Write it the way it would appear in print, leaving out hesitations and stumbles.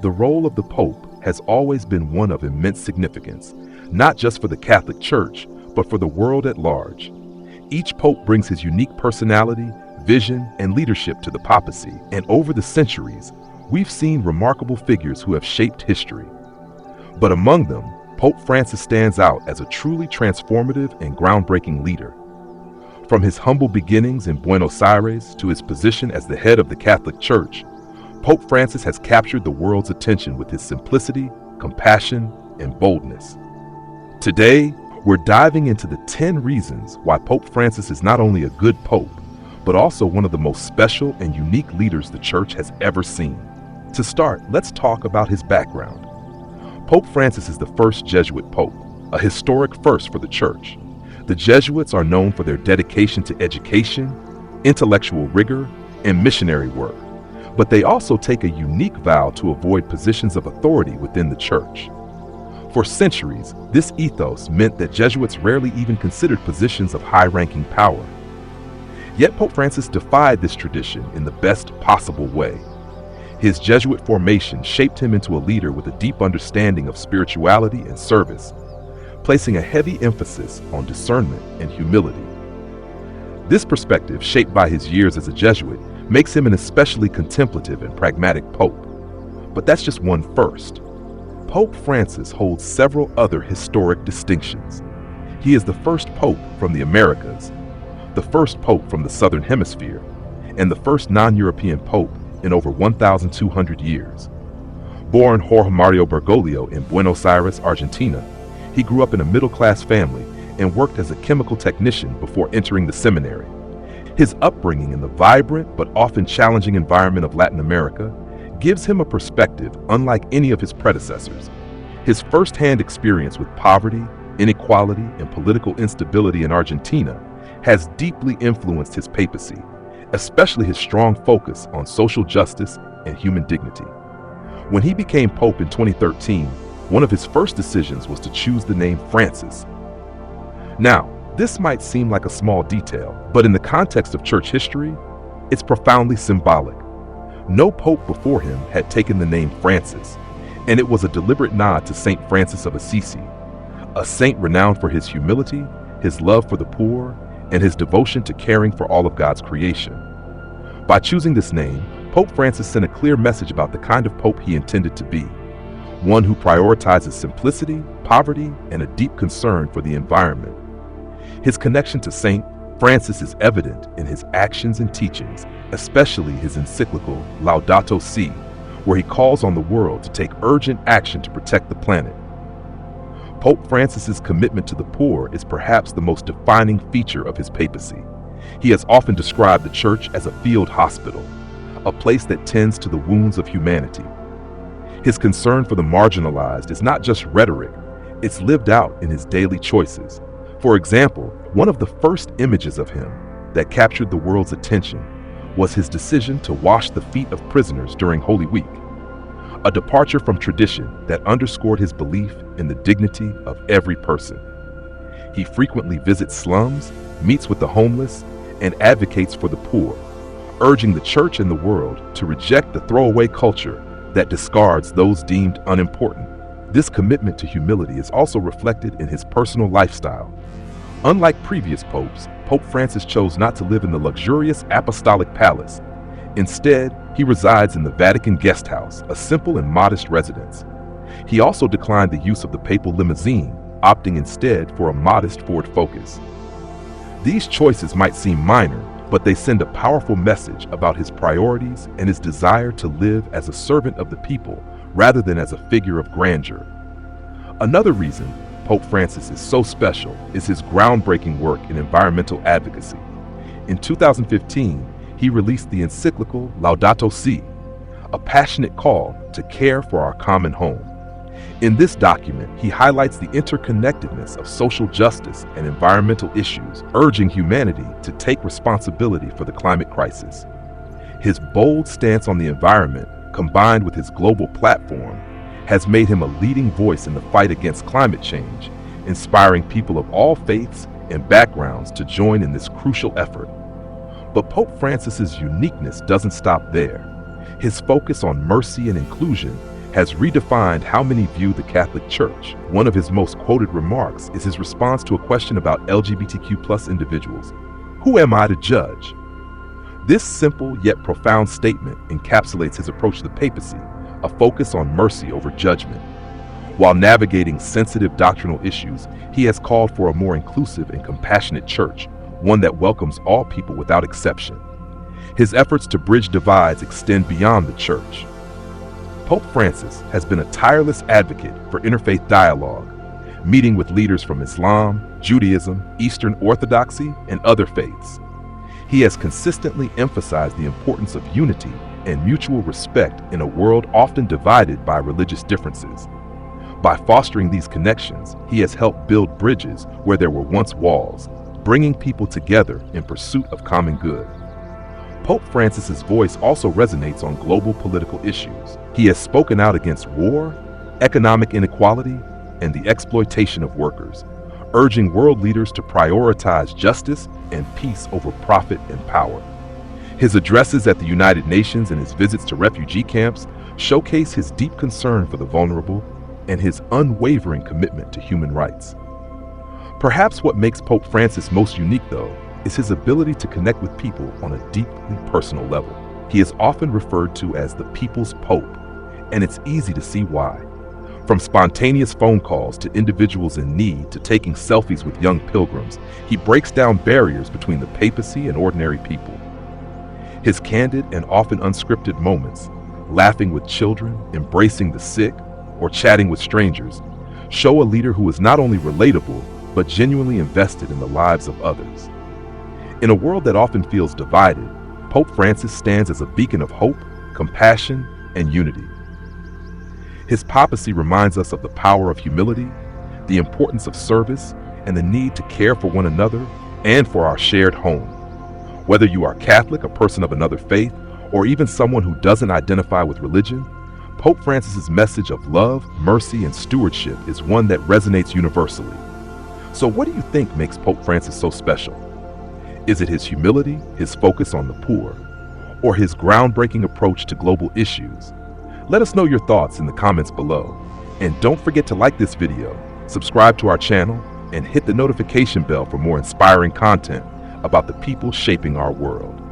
The role of the Pope has always been one of immense significance, not just for the Catholic Church, but for the world at large. Each pope brings his unique personality, vision, and leadership to the papacy, and over the centuries, we've seen remarkable figures who have shaped history. But among them, Pope Francis stands out as a truly transformative and groundbreaking leader. From his humble beginnings in Buenos Aires to his position as the head of the Catholic Church, Pope Francis has captured the world's attention with his simplicity, compassion, and boldness. Today, we're diving into the 10 reasons why Pope Francis is not only a good pope, but also one of the most special and unique leaders the Church has ever seen. To start, let's talk about his background. Pope Francis is the first Jesuit pope, a historic first for the Church. The Jesuits are known for their dedication to education, intellectual rigor, and missionary work, but they also take a unique vow to avoid positions of authority within the Church. For centuries, this ethos meant that Jesuits rarely even considered positions of high-ranking power. Yet Pope Francis defied this tradition in the best possible way. His Jesuit formation shaped him into a leader with a deep understanding of spirituality and service, placing a heavy emphasis on discernment and humility. This perspective, shaped by his years as a Jesuit, makes him an especially contemplative and pragmatic pope. But that's just one first. Pope Francis holds several other historic distinctions. He is the first pope from the Americas, the first pope from the Southern Hemisphere, and the first non-European pope in over 1,200 years. Born Jorge Mario Bergoglio in Buenos Aires, Argentina, he grew up in a middle-class family and worked as a chemical technician before entering the seminary. His upbringing in the vibrant but often challenging environment of Latin America gives him a perspective unlike any of his predecessors. His first-hand experience with poverty, inequality, and political instability in Argentina has deeply influenced his papacy, especially his strong focus on social justice and human dignity. When he became pope in 2013, one of his first decisions was to choose the name Francis. Now, this might seem like a small detail, but in the context of church history, it's profoundly symbolic. No pope before him had taken the name Francis, and it was a deliberate nod to Saint Francis of Assisi, a saint renowned for his humility, his love for the poor, and his devotion to caring for all of God's creation. By choosing this name, Pope Francis sent a clear message about the kind of pope he intended to be, one who prioritizes simplicity, poverty, and a deep concern for the environment. His connection to Saint Francis is evident in his actions and teachings, especially his encyclical Laudato Si', where he calls on the world to take urgent action to protect the planet. Pope Francis's commitment to the poor is perhaps the most defining feature of his papacy. He has often described the Church as a field hospital, a place that tends to the wounds of humanity. His concern for the marginalized is not just rhetoric, it's lived out in his daily choices. For example, one of the first images of him that captured the world's attention was his decision to wash the feet of prisoners during Holy Week, a departure from tradition that underscored his belief in the dignity of every person. He frequently visits slums, meets with the homeless, and advocates for the poor, urging the Church and the world to reject the throwaway culture that discards those deemed unimportant. This commitment to humility is also reflected in his personal lifestyle. Unlike previous popes, Pope Francis chose not to live in the luxurious apostolic palace. Instead, he resides in the Vatican Guest House, a simple and modest residence. He also declined the use of the papal limousine, opting instead for a modest Ford Focus. These choices might seem minor, but they send a powerful message about his priorities and his desire to live as a servant of the people rather than as a figure of grandeur. Another reason Pope Francis is so special is his groundbreaking work in environmental advocacy. In 2015, he released the encyclical Laudato Si', a passionate call to care for our common home. In this document, he highlights the interconnectedness of social justice and environmental issues, urging humanity to take responsibility for the climate crisis. His bold stance on the environment, combined with his global platform, has made him a leading voice in the fight against climate change, inspiring people of all faiths and backgrounds to join in this crucial effort. But Pope Francis's uniqueness doesn't stop there. His focus on mercy and inclusion has redefined how many view the Catholic Church. One of his most quoted remarks is his response to a question about LGBTQ+ individuals. Who am I to judge? This simple yet profound statement encapsulates his approach to the papacy, a focus on mercy over judgment. While navigating sensitive doctrinal issues, he has called for a more inclusive and compassionate church, one that welcomes all people without exception. His efforts to bridge divides extend beyond the church. Pope Francis has been a tireless advocate for interfaith dialogue, meeting with leaders from Islam, Judaism, Eastern Orthodoxy, and other faiths. He has consistently emphasized the importance of unity and mutual respect in a world often divided by religious differences. By fostering these connections, he has helped build bridges where there were once walls, bringing people together in pursuit of common good. Pope Francis's voice also resonates on global political issues. He has spoken out against war, economic inequality, and the exploitation of workers, urging world leaders to prioritize justice and peace over profit and power. His addresses at the United Nations and his visits to refugee camps showcase his deep concern for the vulnerable and his unwavering commitment to human rights. Perhaps what makes Pope Francis most unique, though, is his ability to connect with people on a deeply personal level. He is often referred to as the People's Pope, and it's easy to see why. From spontaneous phone calls to individuals in need to taking selfies with young pilgrims, he breaks down barriers between the papacy and ordinary people. His candid and often unscripted moments, laughing with children, embracing the sick, or chatting with strangers, show a leader who is not only relatable, but genuinely invested in the lives of others. In a world that often feels divided, Pope Francis stands as a beacon of hope, compassion, and unity. His papacy reminds us of the power of humility, the importance of service, and the need to care for one another and for our shared home. Whether you are Catholic, a person of another faith, or even someone who doesn't identify with religion, Pope Francis's message of love, mercy, and stewardship is one that resonates universally. So what do you think makes Pope Francis so special? Is it his humility, his focus on the poor, or his groundbreaking approach to global issues? Let us know your thoughts in the comments below. And don't forget to like this video, subscribe to our channel, and hit the notification bell for more inspiring content about the people shaping our world.